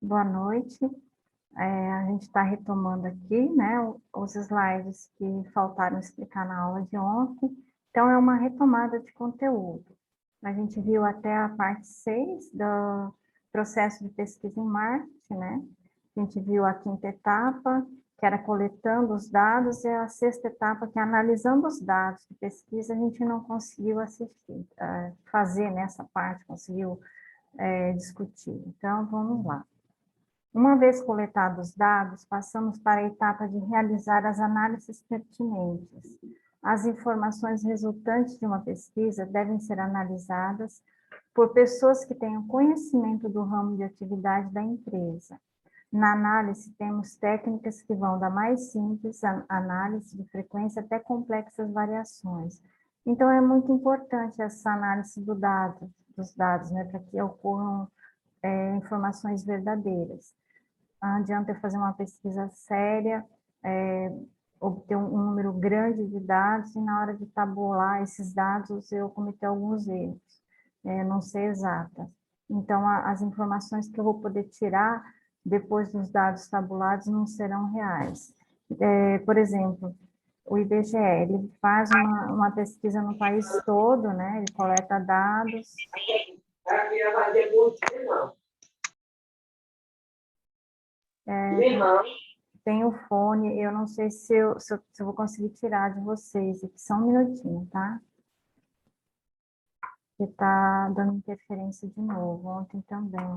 Boa noite. A gente está retomando aqui, né, os slides que faltaram explicar na aula de ontem. Então, é uma retomada de conteúdo. A gente viu até a parte 6 do processo de pesquisa em marketing, né? A gente viu a quinta etapa, que era coletando os dados, e a sexta etapa, que é analisando os dados de pesquisa, a gente não conseguiu assistir, fazer nessa parte, conseguiu discutir. Então, vamos lá. Uma vez coletados os dados, passamos para a etapa de realizar as análises pertinentes. As informações resultantes de uma pesquisa devem ser analisadas por pessoas que tenham conhecimento do ramo de atividade da empresa. Na análise, temos técnicas que vão da mais simples análise de frequência até complexas variações. Então, é muito importante essa análise dos dados, né, para que ocorram informações verdadeiras. Não adianta eu fazer uma pesquisa séria, obter um número grande de dados e na hora de tabular esses dados eu cometer alguns erros, não ser exata. Então, as informações que eu vou poder tirar depois dos dados tabulados não serão reais. Por exemplo, o IBGE, ele faz uma pesquisa no país todo, né? Ele coleta dados. Tem o fone, eu não sei se eu vou conseguir tirar de vocês aqui, só um minutinho, tá? Que tá dando interferência de novo, ontem também.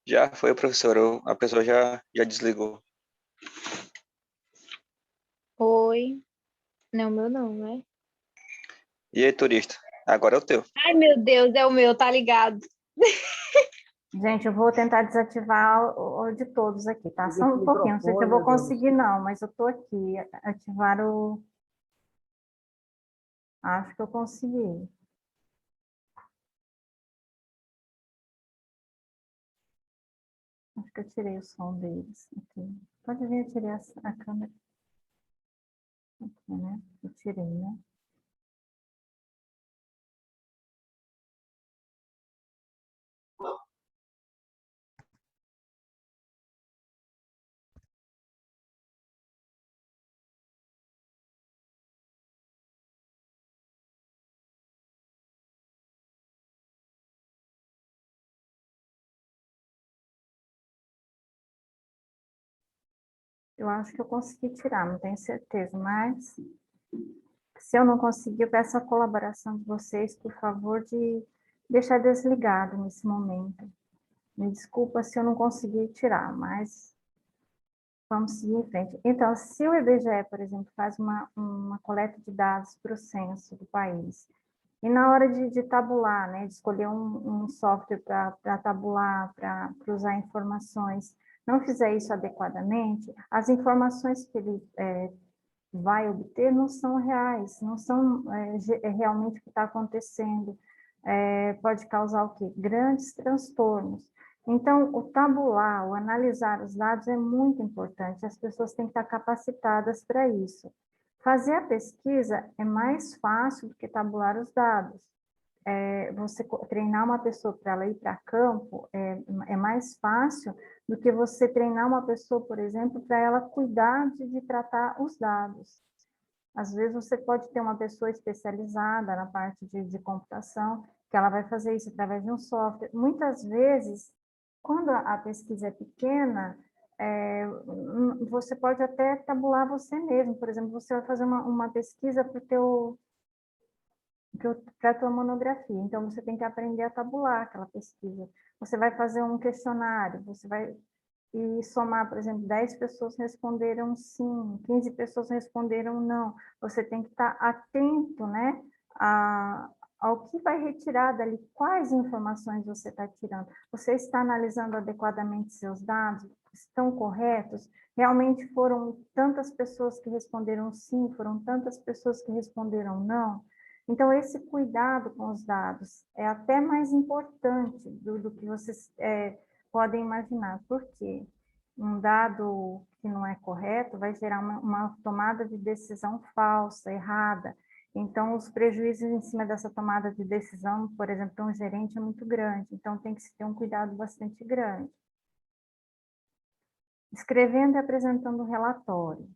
Já foi, professor. A pessoa já desligou. Oi. Não, meu não, né? E aí, turista? Agora é o teu. Ai, meu Deus, é o meu, tá ligado? Gente, eu vou tentar desativar o de todos aqui, tá? Só um pouquinho, não sei se eu vou conseguir não, mas eu tô aqui, ativar o... Acho que eu consegui. Acho que eu tirei o som deles aqui. Pode ver, eu tirei a câmera. Aqui, né? Eu tirei, né? Eu acho que eu consegui tirar, não tenho certeza, mas se eu não conseguir, eu peço a colaboração de vocês, por favor, de deixar desligado nesse momento. Me desculpa se eu não conseguir tirar, mas vamos seguir em frente. Então, se o IBGE, por exemplo, faz uma coleta de dados para o censo do país, e na hora de tabular, né, de escolher um software para tabular, para cruzar informações, não fizer isso adequadamente, as informações que ele vai obter não são reais, não são realmente o que está acontecendo. Pode causar o quê? Grandes transtornos. Então, o tabular, o analisar os dados é muito importante, as pessoas têm que estar capacitadas para isso. Fazer a pesquisa é mais fácil do que tabular os dados. Você treinar uma pessoa para ela ir para campo é mais fácil do que você treinar uma pessoa, por exemplo, para ela cuidar de tratar os dados. Às vezes você pode ter uma pessoa especializada na parte de computação, que ela vai fazer isso através de um software. Muitas vezes, quando a pesquisa é pequena, você pode até tabular você mesmo. Por exemplo, você vai fazer uma pesquisa para a tua monografia. Então, você tem que aprender a tabular aquela pesquisa. Você vai fazer um questionário, você vai somar, por exemplo, 10 pessoas responderam sim, 15 pessoas responderam não. Você tem que estar atento, né, ao que vai retirar dali, quais informações você está tirando. Você está analisando adequadamente seus dados? Estão corretos? Realmente foram tantas pessoas que responderam sim, foram tantas pessoas que responderam não? Então, esse cuidado com os dados é até mais importante do que você podem imaginar, porque um dado que não é correto vai gerar uma tomada de decisão falsa, errada. Então, os prejuízos em cima dessa tomada de decisão, por exemplo, para um gerente é muito grande. Então, tem que se ter um cuidado bastante grande. Escrevendo e apresentando o relatório.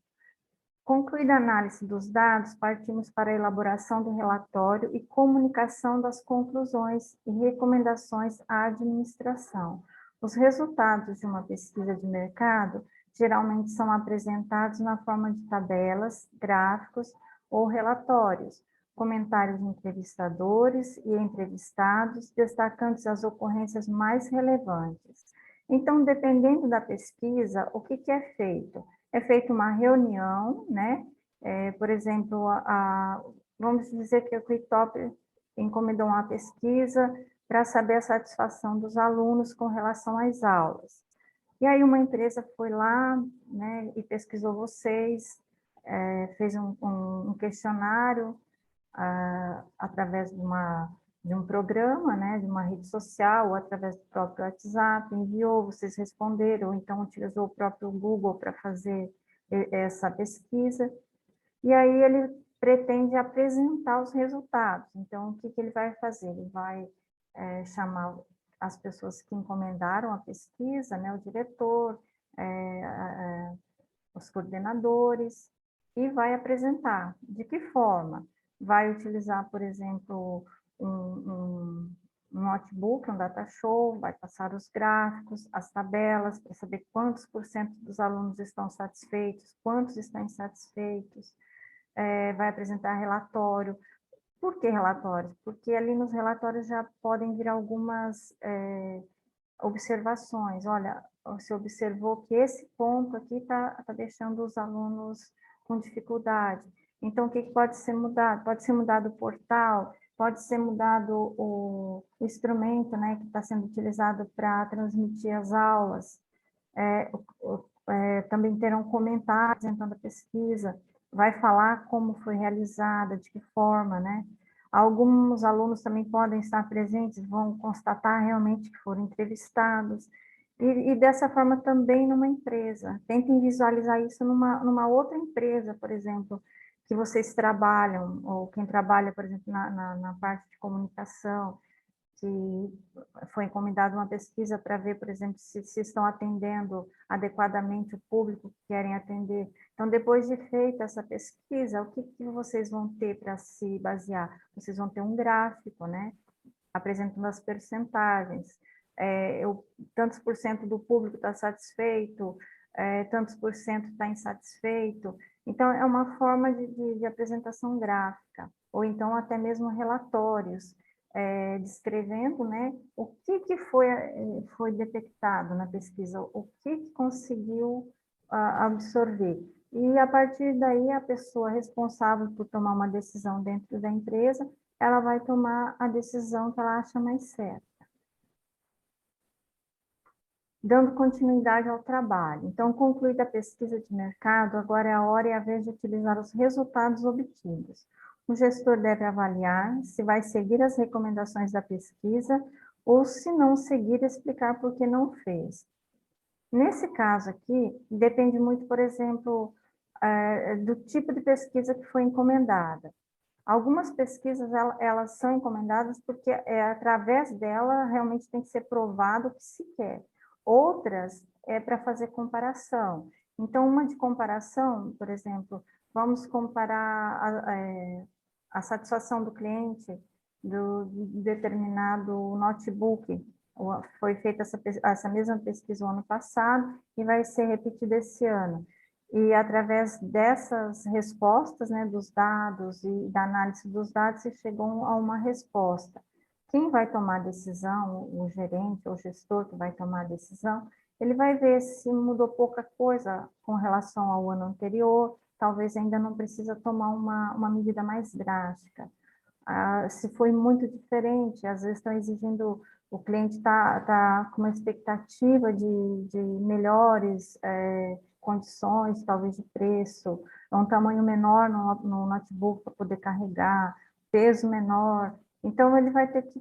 Concluída a análise dos dados, partimos para a elaboração do relatório e comunicação das conclusões e recomendações à administração. Os resultados de uma pesquisa de mercado geralmente são apresentados na forma de tabelas, gráficos ou relatórios, comentários de entrevistadores e entrevistados, destacando as ocorrências mais relevantes. Então, dependendo da pesquisa, o que é feito? É feita uma reunião, né? Por exemplo, vamos dizer que o Quicktops encomendou uma pesquisa para saber a satisfação dos alunos com relação às aulas. E aí uma empresa foi lá, né, e pesquisou vocês, fez um questionário através de um programa, né, de uma rede social, ou através do próprio WhatsApp, enviou, vocês responderam, ou então utilizou o próprio Google para fazer essa pesquisa, e aí ele pretende apresentar os resultados. Então, o que ele vai fazer? Ele vai chamar as pessoas que encomendaram a pesquisa, né, o diretor, os coordenadores, e vai apresentar. De que forma? Vai utilizar, por exemplo, um notebook, um data show, vai passar os gráficos, as tabelas, para saber quantos por cento dos alunos estão satisfeitos, quantos estão insatisfeitos, vai apresentar relatório. Por que relatórios? Porque ali nos relatórios já podem vir algumas observações. Olha, você observou que esse ponto aqui está deixando os alunos com dificuldade. Então, o que pode ser mudado? Pode ser mudado o portal, pode ser mudado o instrumento, né, que está sendo utilizado para transmitir as aulas. Também terão comentários apresentando a pesquisa, vai falar como foi realizada, de que forma, né? Alguns alunos também podem estar presentes, vão constatar realmente que foram entrevistados, e dessa forma também numa empresa. Tentem visualizar isso numa outra empresa, por exemplo, que vocês trabalham, ou quem trabalha, por exemplo, na parte de comunicação, que foi encomendada uma pesquisa para ver, por exemplo, se estão atendendo adequadamente o público que querem atender. Então, depois de feita essa pesquisa, o que vocês vão ter para se basear? Vocês vão ter um gráfico, né, apresentando as percentagens. Tantos por cento do público está satisfeito, tantos por cento está insatisfeito. Então, é uma forma de apresentação gráfica, ou então até mesmo relatórios, descrevendo, né, o que foi detectado na pesquisa, o que conseguiu absorver. E, a partir daí, a pessoa responsável por tomar uma decisão dentro da empresa, ela vai tomar a decisão que ela acha mais certa. Dando continuidade ao trabalho. Então, concluída a pesquisa de mercado, agora é a hora e a vez de utilizar os resultados obtidos. O gestor deve avaliar se vai seguir as recomendações da pesquisa ou, se não seguir, explicar por que não fez. Nesse caso aqui, depende muito, por exemplo, do tipo de pesquisa que foi encomendada. Algumas pesquisas, elas são encomendadas porque através dela realmente tem que ser provado o que se quer. Outras é para fazer comparação. Então, uma de comparação, por exemplo, vamos comparar a satisfação do cliente do determinado notebook. Foi feita essa mesma pesquisa o ano passado e vai ser repetida esse ano. E através dessas respostas, né, dos dados e da análise dos dados, se chegou a uma resposta. Quem vai tomar a decisão, o gerente ou o gestor que vai tomar a decisão, ele vai ver se mudou pouca coisa com relação ao ano anterior, talvez ainda não precisa tomar uma medida mais drástica. Se foi muito diferente, às vezes estão exigindo, o cliente está com uma expectativa de melhores condições, talvez de preço, um tamanho menor no notebook para poder carregar, peso menor. Então, ele vai ter que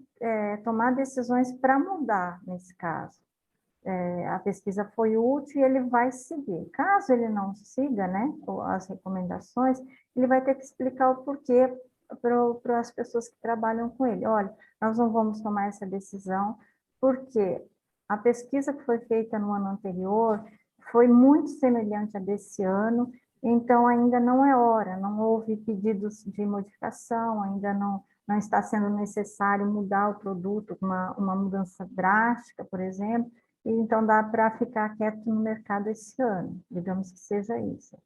tomar decisões para mudar nesse caso. a pesquisa foi útil e ele vai seguir. Caso ele não siga, né, as recomendações, ele vai ter que explicar o porquê para as pessoas que trabalham com ele. Olha, nós não vamos tomar essa decisão porque a pesquisa que foi feita no ano anterior foi muito semelhante à desse ano, então ainda não é hora, não houve pedidos de modificação, ainda não está sendo necessário mudar o produto, uma mudança drástica, por exemplo, e então dá para ficar quieto no mercado esse ano, digamos que seja isso.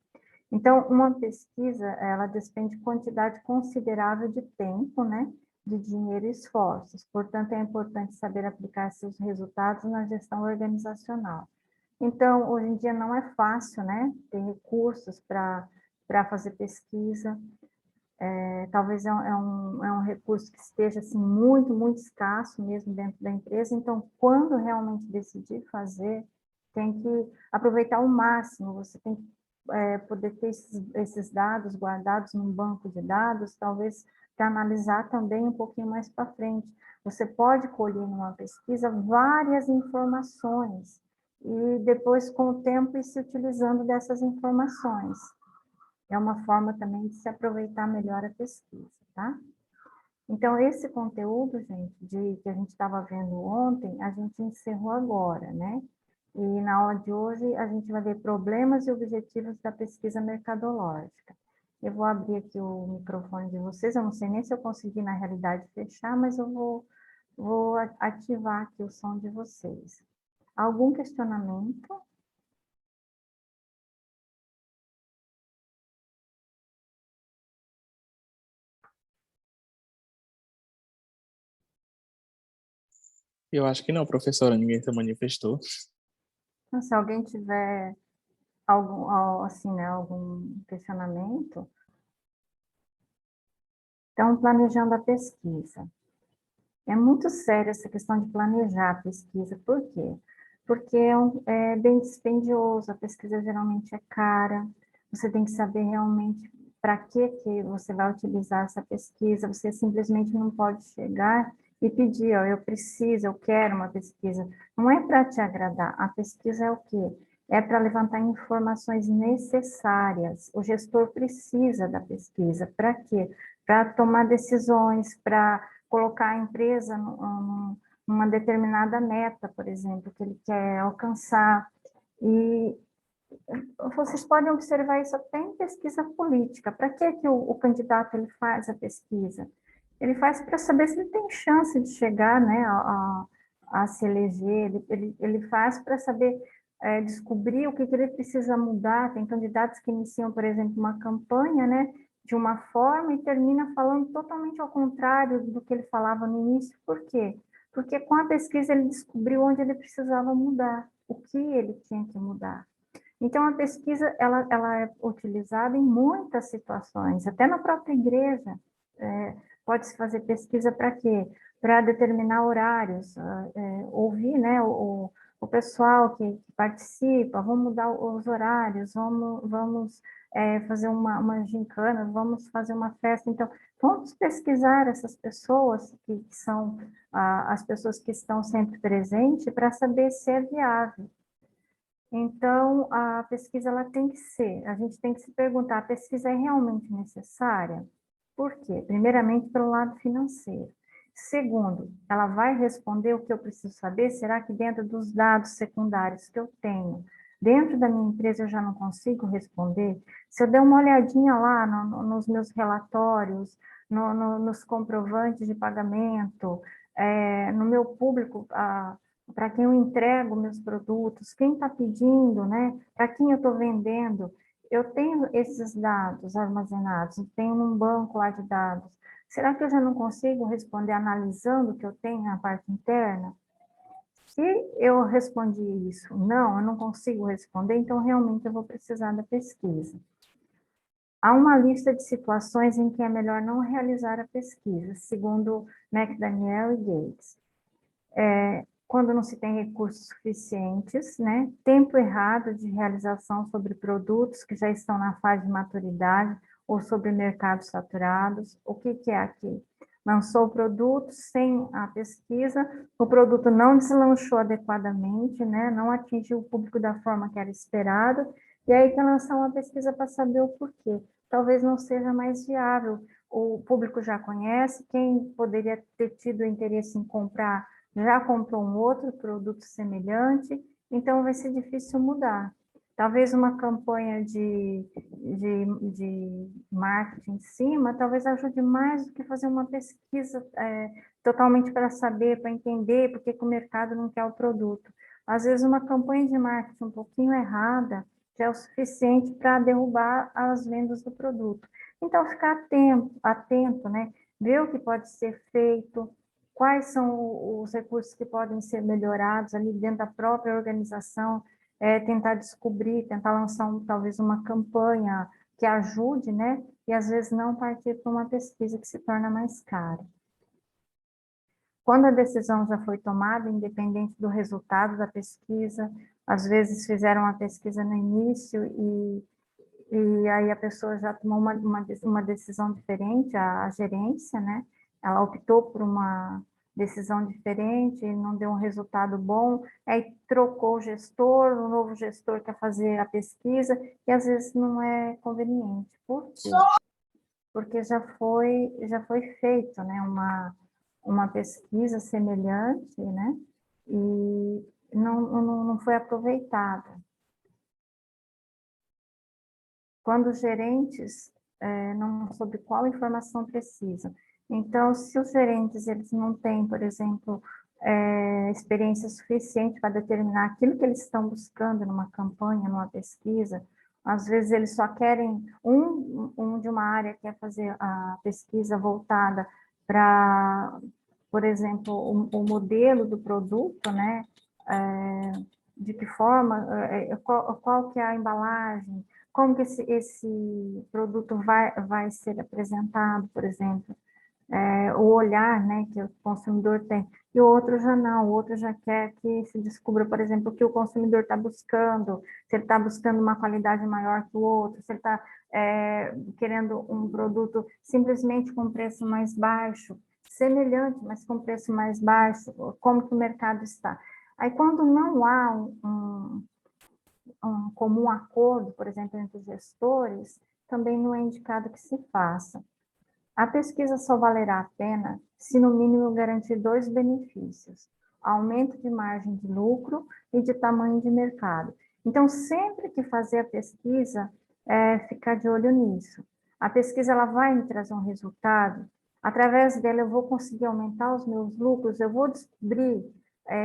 Então, uma pesquisa, ela despende quantidade considerável de tempo, né, de dinheiro e esforços, portanto, é importante saber aplicar seus resultados na gestão organizacional. Então, hoje em dia não é fácil, né, ter recursos para fazer pesquisa, talvez é um recurso que esteja assim, muito escasso mesmo dentro da empresa, então, quando realmente decidir fazer, tem que aproveitar ao máximo, você tem que poder ter esses dados guardados num banco de dados, talvez para analisar também um pouquinho mais para frente. Você pode colher numa pesquisa várias informações, e depois, com o tempo, ir se utilizando dessas informações. É uma forma também de se aproveitar melhor a pesquisa, tá? Então, esse conteúdo, gente, que a gente estava vendo ontem, a gente encerrou agora, né? E na aula de hoje, a gente vai ver problemas e objetivos da pesquisa mercadológica. Eu vou abrir aqui o microfone de vocês, eu não sei nem se eu consegui, na realidade, fechar, mas eu vou ativar aqui o som de vocês. Algum questionamento? Eu acho que não, professora, ninguém se manifestou. Então, se alguém tiver assim, né, algum questionamento, então, planejando a pesquisa. É muito séria essa questão de planejar a pesquisa. Por quê? Porque é bem dispendioso, a pesquisa geralmente é cara, você tem que saber realmente para que você vai utilizar essa pesquisa, você simplesmente não pode chegar e pedir, ó, eu preciso, eu quero uma pesquisa. Não é para te agradar, a pesquisa é o quê? É para levantar informações necessárias. O gestor precisa da pesquisa. Para quê? Para tomar decisões, para colocar a empresa numa determinada meta, por exemplo, que ele quer alcançar. E vocês podem observar isso até em pesquisa política. Para que o candidato ele faz a pesquisa? Ele faz para saber se ele tem chance de chegar, né, a se eleger, ele faz para saber descobrir o que ele precisa mudar. Tem candidatos que iniciam, por exemplo, uma campanha, né, de uma forma e termina falando totalmente ao contrário do que ele falava no início. Por quê? Porque com a pesquisa ele descobriu onde ele precisava mudar, o que ele tinha que mudar. Então, a pesquisa ela é utilizada em muitas situações, até na própria igreja. Pode-se fazer pesquisa para quê? Para determinar horários, ouvir, né, o pessoal que participa, vamos mudar os horários, vamos fazer uma gincana, vamos fazer uma festa. Então, vamos pesquisar essas pessoas que são as pessoas que estão sempre presentes para saber se é viável. Então, a pesquisa ela tem que ser, a gente tem que se perguntar, a pesquisa é realmente necessária? Por quê? Primeiramente, pelo lado financeiro. Segundo, ela vai responder o que eu preciso saber? Será que dentro dos dados secundários que eu tenho, dentro da minha empresa eu já não consigo responder? Se eu der uma olhadinha lá nos meus relatórios, nos comprovantes de pagamento, no meu público, para quem eu entrego meus produtos, quem está pedindo, né? Para quem eu estou vendendo, eu tenho esses dados armazenados, tenho num banco lá de dados. Será que eu já não consigo responder analisando o que eu tenho na parte interna? Se eu respondi isso, não, eu não consigo responder, então realmente eu vou precisar da pesquisa. Há uma lista de situações em que é melhor não realizar a pesquisa, segundo McDaniel e Gates. Quando não se tem recursos suficientes, né? Tempo errado de realização sobre produtos que já estão na fase de maturidade ou sobre mercados saturados. O que é aqui? lançou o produto sem a pesquisa, o produto não deslanchou adequadamente, né? Não atingiu o público da forma que era esperado, e aí quer lançar uma pesquisa para saber o porquê. Talvez não seja mais viável, o público já conhece, quem poderia ter tido interesse em comprar já comprou um outro produto semelhante, então vai ser difícil mudar. Talvez uma campanha de marketing em cima, talvez ajude mais do que fazer uma pesquisa totalmente para saber, para entender por que o mercado não quer o produto. Às vezes uma campanha de marketing um pouquinho errada já é o suficiente para derrubar as vendas do produto. Então, ficar atento, né? Ver o que pode ser feito, quais são os recursos que podem ser melhorados ali dentro da própria organização, tentar descobrir, tentar lançar talvez uma campanha que ajude, né? E às vezes não partir para uma pesquisa que se torna mais cara. Quando a decisão já foi tomada, independente do resultado da pesquisa, às vezes fizeram a pesquisa no início e aí a pessoa já tomou uma decisão diferente, a gerência, né? Ela optou por uma decisão diferente, não deu um resultado bom, aí trocou o gestor, o novo gestor quer fazer a pesquisa, e às vezes não é conveniente. Por quê? Porque já foi feito, né, uma pesquisa semelhante, né, e não foi aproveitada. Quando os gerentes não sobre qual informação precisam. Então, se os gerentes eles não têm, por exemplo, experiência suficiente para determinar aquilo que eles estão buscando numa campanha, numa pesquisa, às vezes eles só querem, um de uma área quer fazer a pesquisa voltada para, por exemplo, o modelo do produto, né? De que forma, qual que é a embalagem, como que esse produto vai ser apresentado, por exemplo, o olhar, né, que o consumidor tem, e o outro já não, o outro já quer que se descubra, por exemplo, o que o consumidor está buscando, se ele está buscando uma qualidade maior que o outro, se ele está querendo um produto simplesmente com preço mais baixo, semelhante, mas com preço mais baixo, como que o mercado está. Aí, quando não há um comum acordo, por exemplo, entre os gestores, também não é indicado que se faça. A pesquisa só valerá a pena se, no mínimo, garantir dois benefícios: aumento de margem de lucro e de tamanho de mercado. Então, sempre que fazer a pesquisa, ficar de olho nisso. A pesquisa ela vai me trazer um resultado, através dela eu vou conseguir aumentar os meus lucros, eu vou descobrir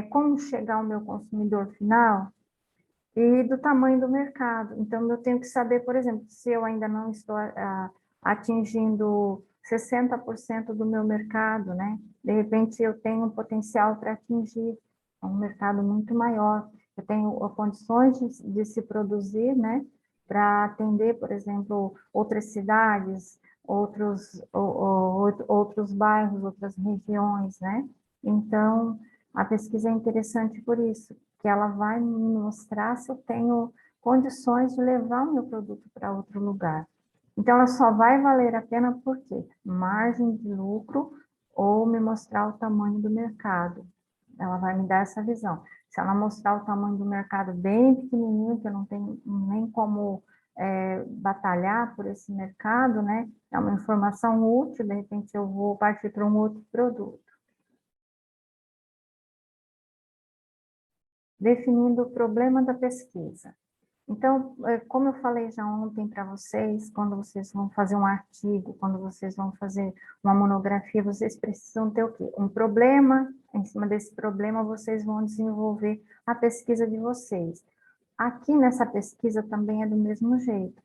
como chegar ao meu consumidor final, e do tamanho do mercado. Então, eu tenho que saber, por exemplo, se eu ainda não estou atingindo 60% do meu mercado, né? De repente, eu tenho um potencial para atingir um mercado muito maior. Eu tenho condições de se produzir, né? Para atender, por exemplo, outras cidades, outros bairros, outras regiões, né? Então, a pesquisa é interessante por isso, que ela vai me mostrar se eu tenho condições de levar o meu produto para outro lugar. Então, ela só vai valer a pena por quê? Margem de lucro ou me mostrar o tamanho do mercado. Ela vai me dar essa visão. Se ela mostrar o tamanho do mercado bem pequenininho, que eu não tenho nem como batalhar por esse mercado, né? É uma informação útil, de repente eu vou partir para um outro produto. Definindo o problema da pesquisa. Então, como eu falei já ontem para vocês, quando vocês vão fazer um artigo, quando vocês vão fazer uma monografia, vocês precisam ter o quê? Um problema, em cima desse problema vocês vão desenvolver a pesquisa de vocês. Aqui nessa pesquisa também é do mesmo jeito.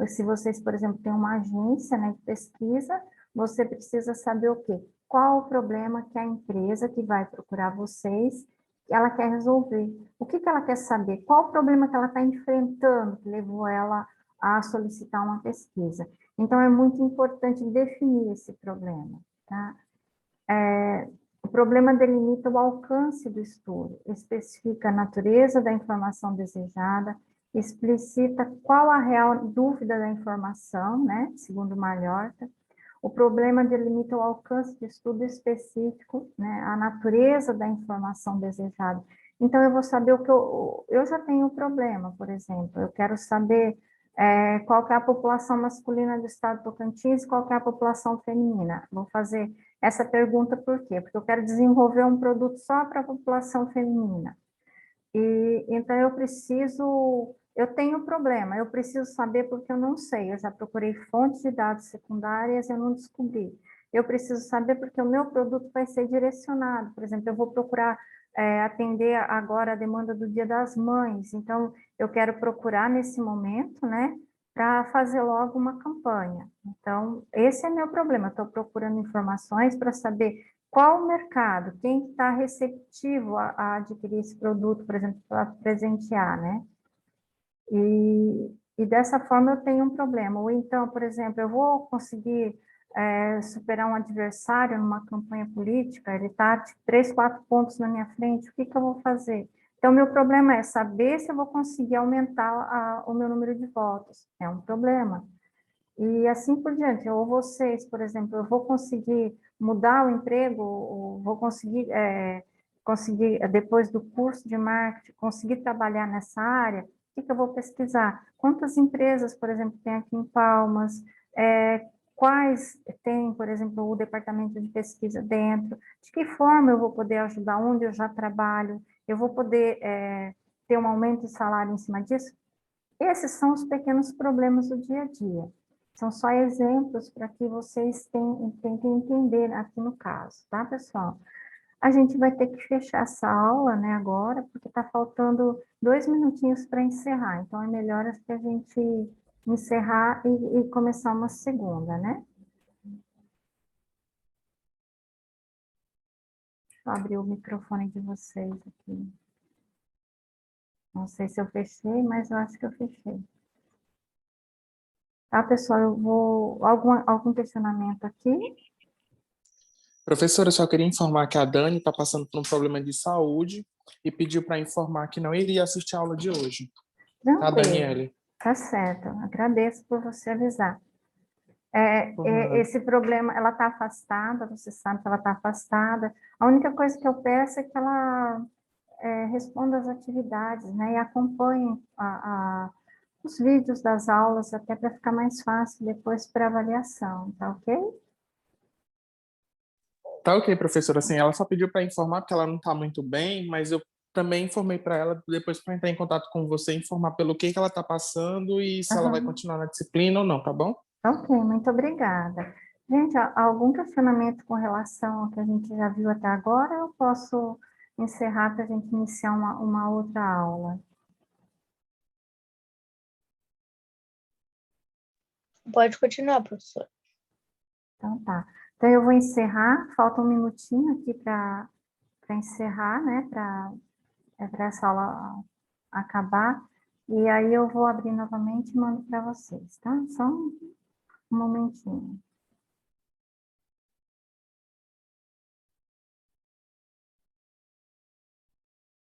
Se vocês, por exemplo, têm uma agência, né, de pesquisa, você precisa saber o quê? Qual o problema que a empresa que vai procurar vocês ela quer resolver. O que ela quer saber? Qual o problema que ela está enfrentando que levou ela a solicitar uma pesquisa? Então, é muito importante definir esse problema. Tá? O problema delimita o alcance do estudo, especifica a natureza da informação desejada, explicita qual a real dúvida da informação, né, segundo Malhorta, O problema delimita o alcance de estudo específico, né, a natureza da informação desejada. Então, eu vou saber o que eu já tenho um problema, por exemplo, eu quero saber qual que é a população masculina do estado do Tocantins e qual que é a população feminina. Vou fazer essa pergunta por quê? Porque eu quero desenvolver um produto só para a população feminina. E então eu tenho problema, eu preciso saber porque eu não sei, eu já procurei fontes de dados secundárias, eu não descobri. Eu preciso saber porque o meu produto vai ser direcionado, por exemplo, eu vou procurar atender agora a demanda do Dia das Mães, então eu quero procurar nesse momento, né, para fazer logo uma campanha. Então, esse é meu problema, eu estou procurando informações para saber qual o mercado, quem está receptivo a adquirir esse produto, por exemplo, para presentear, né? E dessa forma eu tenho um problema. Ou então, por exemplo, eu vou conseguir superar um adversário numa campanha política, ele está 3, 4 pontos na minha frente, o que eu vou fazer? Então, meu problema é saber se eu vou conseguir aumentar o meu número de votos. É um problema. E assim por diante, ou vocês, por exemplo, eu vou conseguir mudar o emprego, ou vou conseguir, depois do curso de marketing, conseguir trabalhar nessa área, o que eu vou pesquisar? Quantas empresas, por exemplo, tem aqui em Palmas? Quais tem, por exemplo, o departamento de pesquisa dentro? De que forma eu vou poder ajudar? Onde eu já trabalho? Eu vou poder ter um aumento de salário em cima disso? Esses são os pequenos problemas do dia a dia. São só exemplos para que vocês tentem entender aqui no caso, tá, pessoal? A gente vai ter que fechar essa aula, né, agora, porque está faltando 2 minutinhos para encerrar. Então, é melhor que a gente encerrar e começar uma segunda, né? Deixa eu abrir o microfone de vocês aqui. Não sei se eu fechei, mas eu acho que eu fechei. Tá, pessoal, eu vou... Algum questionamento aqui? Professora, eu só queria informar que a Dani está passando por um problema de saúde e pediu para informar que não iria assistir a aula de hoje. Tá, Tranquilo, Daniele? tá certo. Agradeço por você avisar. Por nada. Esse problema, ela está afastada, você sabe que ela está afastada. A única coisa que eu peço é que ela responda às atividades, né, e acompanhe os vídeos das aulas, até para ficar mais fácil depois para avaliação, tá ok? Tá ok, professora. Assim, ela só pediu para informar porque ela não está muito bem, mas eu também informei para ela depois para entrar em contato com você, informar pelo que ela está passando e se ela vai Aham. continuar na disciplina ou não, tá bom? Ok, muito obrigada. Gente, algum questionamento com relação ao que a gente já viu até agora, eu posso encerrar para a gente iniciar uma outra aula. Pode continuar, professor. Então tá. Então eu vou encerrar, falta um minutinho aqui para encerrar, né? Para essa aula acabar. E aí eu vou abrir novamente e mando para vocês, tá? Só um momentinho.